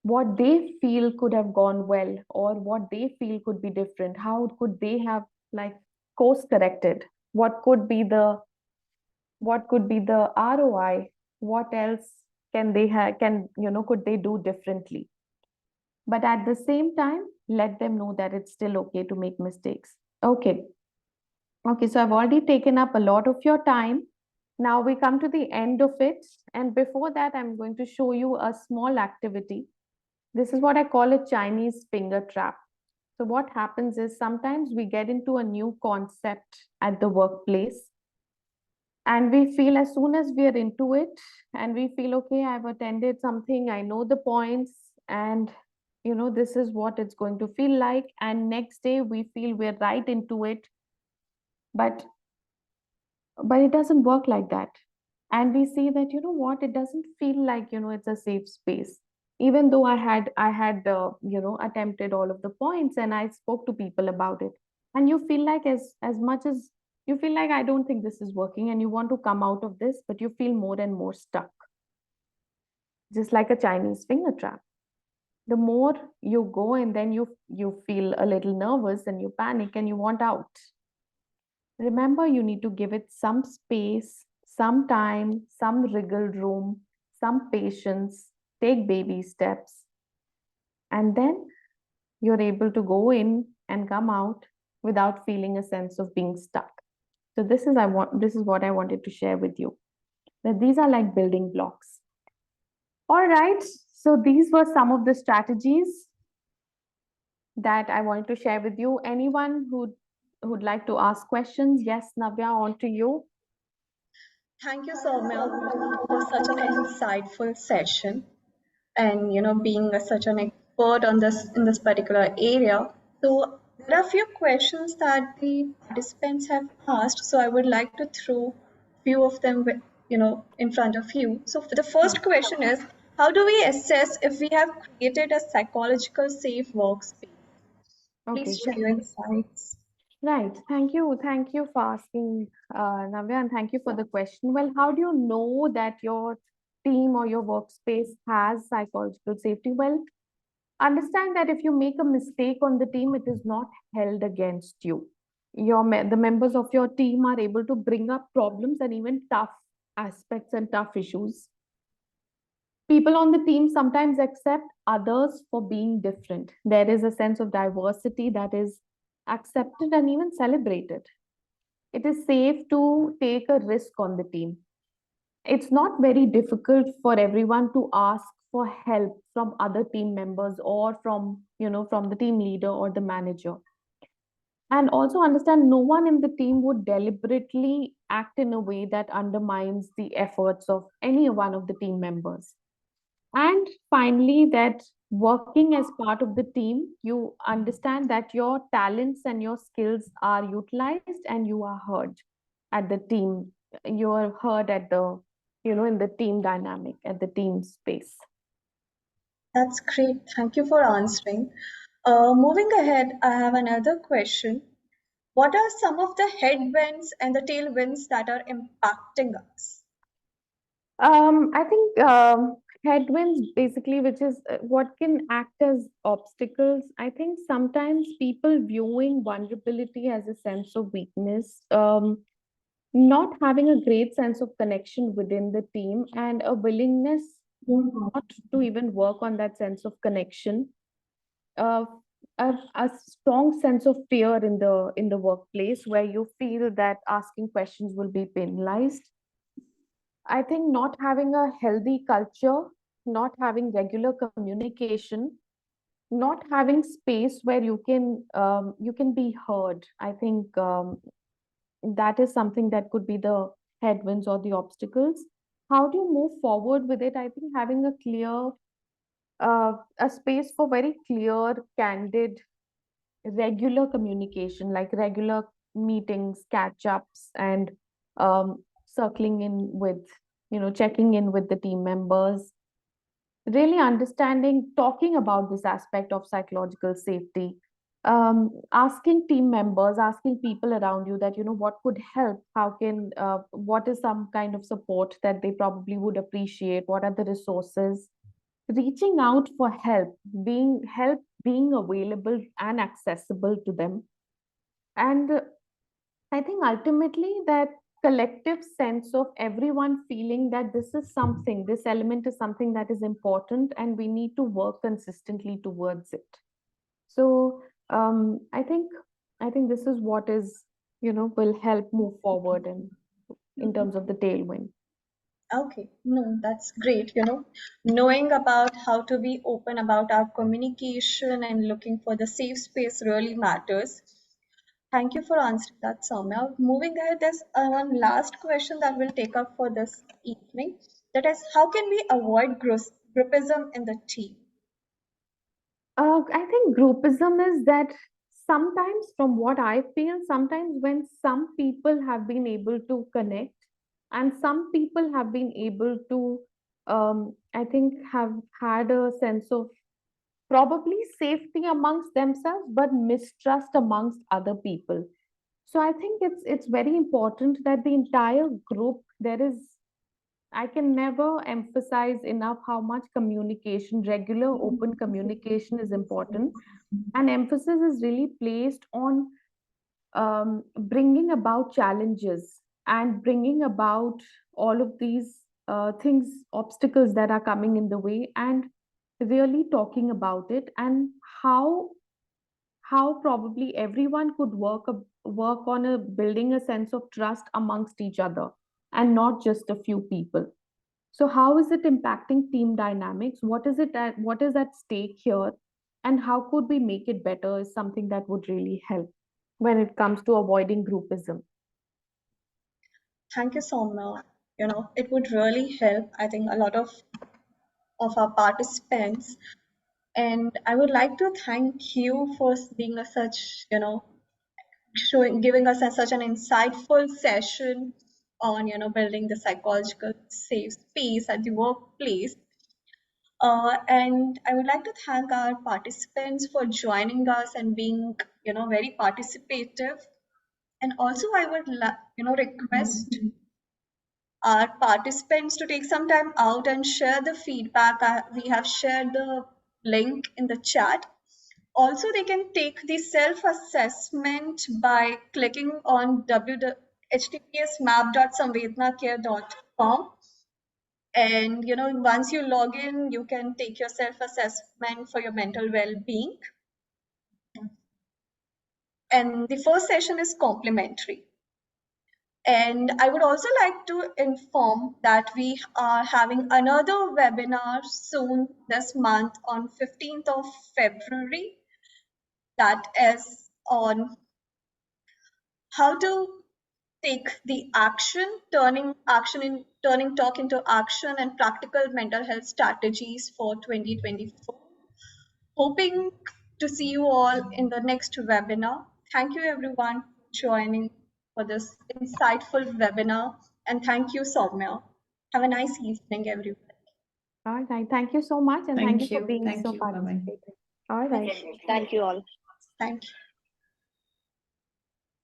what they feel could have gone well, or what they feel could be different. How could they have, like, course corrected? What could be the ROI? What else can they have, could they do differently? But at the same time, let them know that it's still okay to make mistakes. Okay. Okay, so I've already taken up a lot of your time. Now we come to the end of it. And before that, I'm going to show you a small activity. This is what I call a Chinese finger trap. So what happens is sometimes we get into a new concept at the workplace, and we feel as soon as we are into it, and we feel, okay, I've attended something, I know the points, and this is what it's going to feel like. And next day we feel we're right into it, but it doesn't work like that. And we see that, what, it doesn't feel like, it's a safe space. Even though I had attempted all of the points, and I spoke to people about it, and you feel like, as much as you feel like, I don't think this is working, and you want to come out of this, but you feel more and more stuck, just like a Chinese finger trap. The more you go, and then you feel a little nervous, and you panic, and you want out. Remember, you need to give it some space, some time, some wriggle room, some patience. Take baby steps, and then you're able to go in and come out without feeling a sense of being stuck. So this is what I wanted to share with you, that these are like building blocks. All right, so these were some of the strategies that I wanted to share with you. Anyone who'd like to ask questions? Yes, Navya, on to you. Thank you, Soumya, for such an insightful session, and being such an expert on this in this particular area. So there are a few questions that the participants have asked. So I would like to throw few of them, in front of you. So the first question is, how do we assess if we have created a psychological safe workspace? Okay, Please share your insights. right. Thank you. Thank you for asking, Navya, and thank you for the question. Well, how do you know that your team or your workspace has psychological safety? Well, understand that if you make a mistake on the team, it is not held against you. The members of your team are able to bring up problems and even tough aspects and tough issues. People on the team sometimes accept others for being different. There is a sense of diversity that is accepted and even celebrated. It is safe to take a risk on the team. It's not very difficult for everyone to ask for help from other team members, or from the team leader or the manager. And also understand, no one in the team would deliberately act in a way that undermines the efforts of any one of the team members. And finally, that working as part of the team, you understand that your talents and your skills are utilized and you are heard at the team. You are heard at the, in the team dynamic, at the team space. That's great. Thank you for answering. Moving ahead, I have another question. What are some of the headwinds and the tailwinds that are impacting us? I think headwinds basically, which is what can act as obstacles. I think sometimes people viewing vulnerability as a sense of weakness, not having a great sense of connection within the team, and a willingness not to even work on that sense of connection. Uh, a strong sense of fear in the workplace where you feel that asking questions will be penalized. I think not having a healthy culture, not having regular communication, not having space where you can be heard. I think that is something that could be the headwinds or the obstacles. How do you move forward with it? I think having a clear, a space for very clear, candid, regular communication, like regular meetings, catch ups, and circling in with, checking in with the team members, really understanding, talking about this aspect of psychological safety, asking team members, asking people around you that, what could help, how can, what is some kind of support that they probably would appreciate, what are the resources, reaching out for help, being available and accessible to them. And I think ultimately that collective sense of everyone feeling that this element is something that is important and we need to work consistently towards it. So I think this is what is, will help move forward and in terms of the tailwind. Okay, no, that's great. Knowing about how to be open about our communication and looking for the safe space really matters. Thank you for answering that, Soumya. Moving ahead, there's one last question that we'll take up for this evening. That is, how can we avoid groupism in the team? I think groupism is that sometimes, from what I feel, sometimes when some people have been able to connect and some people have been able to, I think, have had a sense of probably safety amongst themselves, but mistrust amongst other people. So I think it's very important that the entire group, there is, I can never emphasize enough how much communication, regular open communication is important. And emphasis is really placed on bringing about challenges and bringing about all of these things, obstacles that are coming in the way, and really talking about it and how probably everyone could work on a building a sense of trust amongst each other and not just a few people. So how is it impacting team dynamics? What is at stake here? And how could we make it better is something that would really help when it comes to avoiding groupism. Thank you, Soumya. It would really help, I think, a lot of our participants. And I would like to thank you for being giving us such an insightful session on, building the psychological safe space at the workplace. And I would like to thank our participants for joining us and being, very participative. And also, I would, request our participants to take some time out and share the feedback. We have shared the link in the chat. Also, they can take the self-assessment by clicking on https://map.samvednacare.com. And once you log in, you can take your self-assessment for your mental well-being. And the first session is complimentary. And I would also like to inform that we are having another webinar soon this month on 15th of February. That is on how to take the turning talk into action and practical mental health strategies for 2024. hoping to see you all in the next webinar. Thank you everyone for joining for this insightful webinar, and thank you, Soumya. Have a nice evening, everyone. All right. Thank you so much, and thank you for being Thank so you. Bye-bye. participating. All right. Thank you all. Thank you.